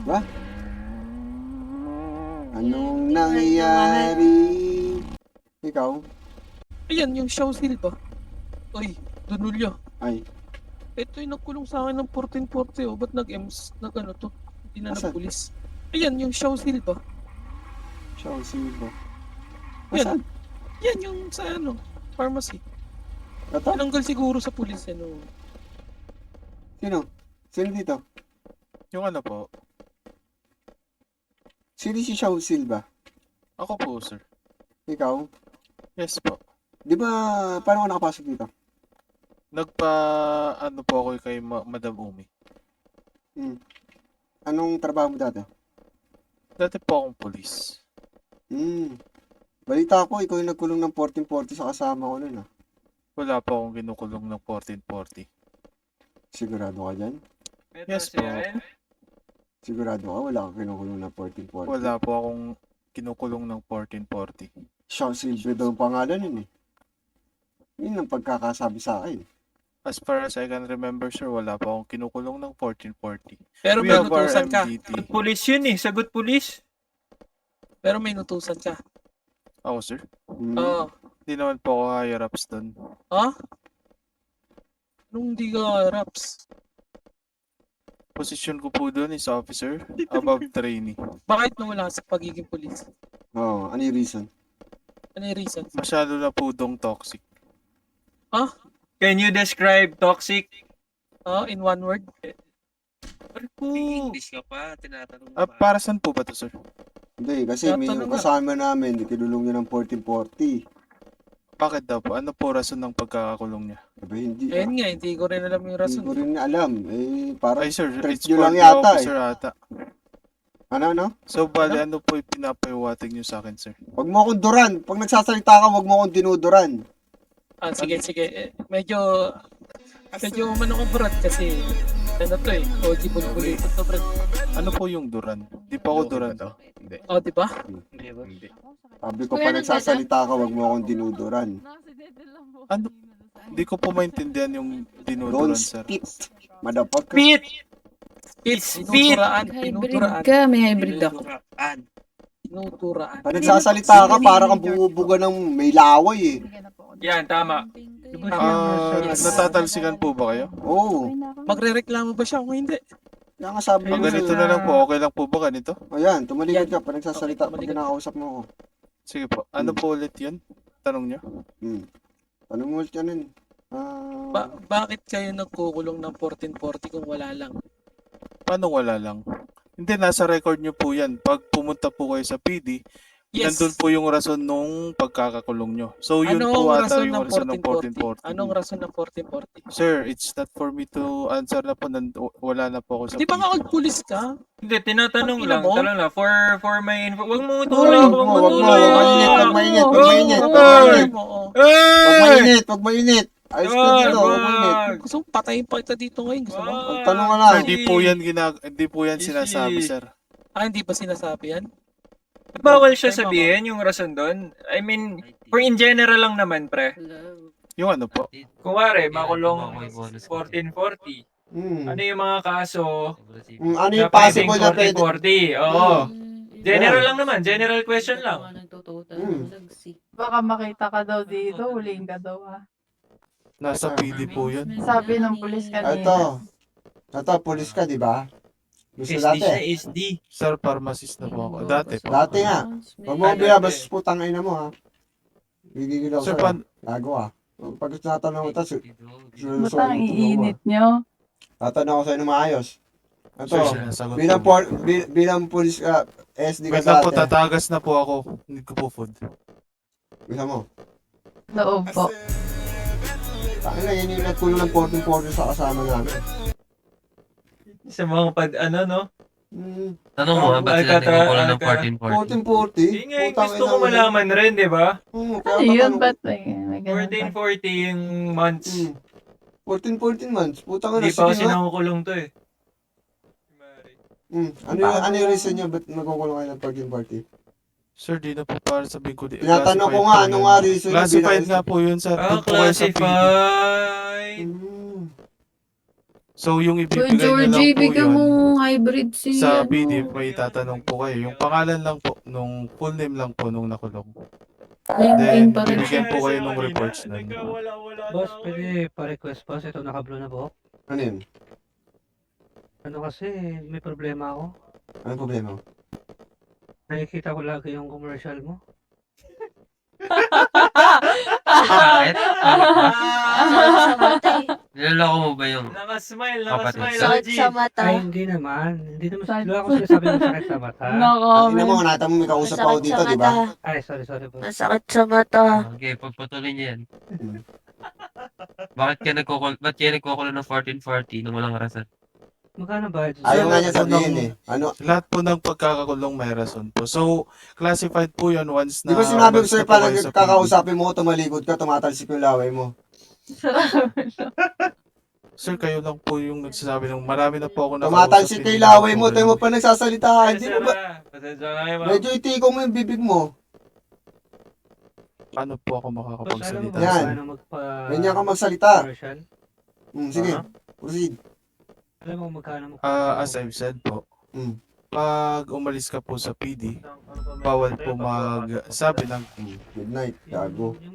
Ba? Anong nangyayari? Ikaw? Ayan, yung Xiao Silva. Uy, Donulyo. Ay, Ito yung nagkulong sa akin ng 1440, oh. Ba't nag-EMS? Nag-ano to? Hindi na Asan? nag-pulis. Ayan, yung Xiao Silva. siya o sino? Yan. Asan? Yan, yung sa ano, pharmacy. Ito? Tinanggal siguro sa pulis, ano. Sino? Sino dito? Yung ano po? Sino si Shaw Silva? Ako po, sir. Ikaw? Yes po. Di ba, paano ka nakapasok dito? Ano po ako kay Madam Umi. Hmm. Anong trabaho mo dati? Dati po akong police. Hmm. Balita ko, ikaw yung nagkulong ng 1440 sa kasama ko nun, ah. Wala po akong ginukulong ng 1440. Sigurado ka dyan? Yes po. Sigurado ka, wala kang kinukulong ng 1440? Wala po akong kinukulong ng 1440. Shaw Silva daw ang pangalan nun, eh. Yun ang pagkakasabi sa akin. As far as I can remember, sir, wala po akong kinukulong ng 1440. Pero We may have our nutusan ka. MDT. Pulis yun eh, sagot pulis. Pero may nutusan ka. Ako, sir. Hmm. Oo. Hindi naman po ako higher ups doon. Ha? Anong di ka raps? Posisyon ko po doon is officer, above trainee. Bakit nawala sa pagiging pulis? Oo, ano yung reason? Ano yung reason? Masyado na po dong toxic. Ha? Can you describe toxic? In one word? English ka pa, tinatanong Para saan po ba to, sir? Hindi, kasi may Tatanong nga. kasama namin, kinulong niya ng 1440. Bakit daw po? Ano po rason ng pagkakakulong niya? Sabi, hindi. Ayun nga, hindi ko rin alam yung Hindi rason. ko rin alam. Eh, parang Ay, sir, threat it's nyo for lang the yata, officer ata. Ano? So, bali, ano po yung pinapahiwatig niyo sa akin, sir? Huwag mo akong duran. Pag nagsasalita ka, huwag mo akong dinuduran. Sige. Medyo umano ka, Brad, kasi ano to eh, OG bulbuli ito to, Brad. Ano po yung duran? Di pa ako duran. Oh, di ba? Sabi ko, pag nagsasalita ka, huwag mo akong dinuduran. Ano? Di ko po maintindihan yung dinuduran, Don't sir. spit. Madapak ka. Pit! Tinuturaan. Hybrid ka, may hybrid ako. Tinuturaan. Pag nagsasalita ka, parang kang bumubuga ng may laway eh. Yan, tama. Natatalsikan po ba kayo? Oo. Magrereklamo ba siya kung hindi? Kaya nga sabi Pag mo ganito sa'yo. na lang po, okay lang po ba ganito? Ayan, tumalikod ka. Pag nagsasalita, Okay, pag tumalikod. kinakausap mo ako. Sige po. Ano po ulit yun? Tanong niyo? Ano mo ulit yan? Bakit kayo nagkukulong ng 1440 kung wala lang? Paano wala lang? Hindi, nasa record niyo po yan. Pag pumunta po kayo sa PD, Yes. nandun po yung rason nung pagkakakulong nyo. So, yun Anong po ata rason yung ng rason ng 1440? 1440. Anong rason ng 1440? Sir, it's not for me to answer na po. Wala na po ako sa Di ba PD. nga old police ka? Hindi, tinatanong Ang ina lang. mo? Tanong lang. For my info. Huwag mo Wag tuloy. mo, wag mo. Wag mainit, wag mainit. Wag mainit, wag Oo, mainit. oo. Wag mainit, wag mainit. Ayos ka dito, wag mainit. Gusto mo patayin pa kita dito ngayon? Gusto mo? Magtanong ka lang. Sir, di po yan sinasabi, sir. Hindi ba sinasabi yan? Bawal siya sabihin yung rason doon. I mean, for in general lang naman, pre. Yung ano po? Kunwari, makulong 1440. Ano yung mga kaso Ano na yung possible na pwedeng pwede? 1440? Oo. General lang naman. General question lang. Baka makita ka daw dito, huling ka daw ha. Nasa PD po yun. Sabi ng pulis kanina. Ito, pulis ka, di ba? Gusto SD dati. siya, SD. Sir, pharmacist na po ako. Dati po. Dati nga. Huwag mo biyabas putang ina mo ha. Bigigil ako Sir, sa'yo. Gago ha. Pag tinatanong kita, Ba't ang iinit nyo? tatanong ako sa'yo na maayos. Sir, Ito, sinasagot bilang, po. bilang pulis ka, SD ka Wait lang po, dati. tatagas na po ako. Need ko po food. Gusto mo? Loob po. Tangina, yan yung nagkulong ng 1440 sa kasama namin. Sa mga no? Tanong mo, ba't sila nagkukulang ng 1440? 1440? Yun nga yung gusto ko malaman rin, di ba? Ano yun? Ba't may ganun pa? 1440 yung months. 14 months. Putang ina, Hindi pa kasi sige nga. nakukulong to eh. Ano yung reason niya? Ba't nagkukulong kayo ng 1440? Sir, di na po para sabihin ko. Tinatanong ko nga, ano nga reason niya? Classified nga po yun, sir. Doon po kayo sa PD. Classified. So yung Kuya ibibigay nyo lang Georgie, po bigyan yun mo hybrid si sa ano. PD, may tatanong po kayo. Yung pangalan lang po, nung full name lang po nung nakulong. Ayun, Then, ayun pa rin. bibigyan po kayo ng reports nun. Boss, pwede pa-request boss. Ito naka-blue na buhok. Ano yun? Ano kasi, may problema ako. Ano problema? Nakikita ko lagi yung commercial mo. Bakit? Niloloko mo ba yung Nakasmile, kapatid? nakasmile, OG. Sa mata. Ay, hindi naman. Hindi naman wala ako sinasabi ng sakit sa mata. Ina No mo, comment. nata mo, may kausap ako Masakit dito, sa di ba? mata. Ay, sorry boss. Masakit sa mata. Okay, pagpatuloy niyo yan. Hmm. Ba't kayo nagkukulo ng 1440 nung walang rason? Magkano ba? Ayaw nga niya So, sabihin nung- eh. Ano? Lahat po ng pagkakakulong may rason po. So, classified po yun once na... Di ba sinabi ko once sa'yo na po parang kayo sa PD. kakausapin mo, tumalikod ka, tumatalsik yung laway mo. Sir, kayo lang po yung nagsasabi ng marami na po ako Tumatalsik kay laway mo, tayo mo pa nagsasalita. Hindi mo ba? Pasensya na kayo, ma'am. Medyo itiko mo yung bibig mo. Paano po ako Boss, alam mo makakapagsalita? ba Yan. paano Ganyan ka magsalita. commercial? Sige, proceed. Alam mo magkano As I've said po, Mm. pag umalis ka po sa PD, bawal po magsabi ng Good night, gago. Yung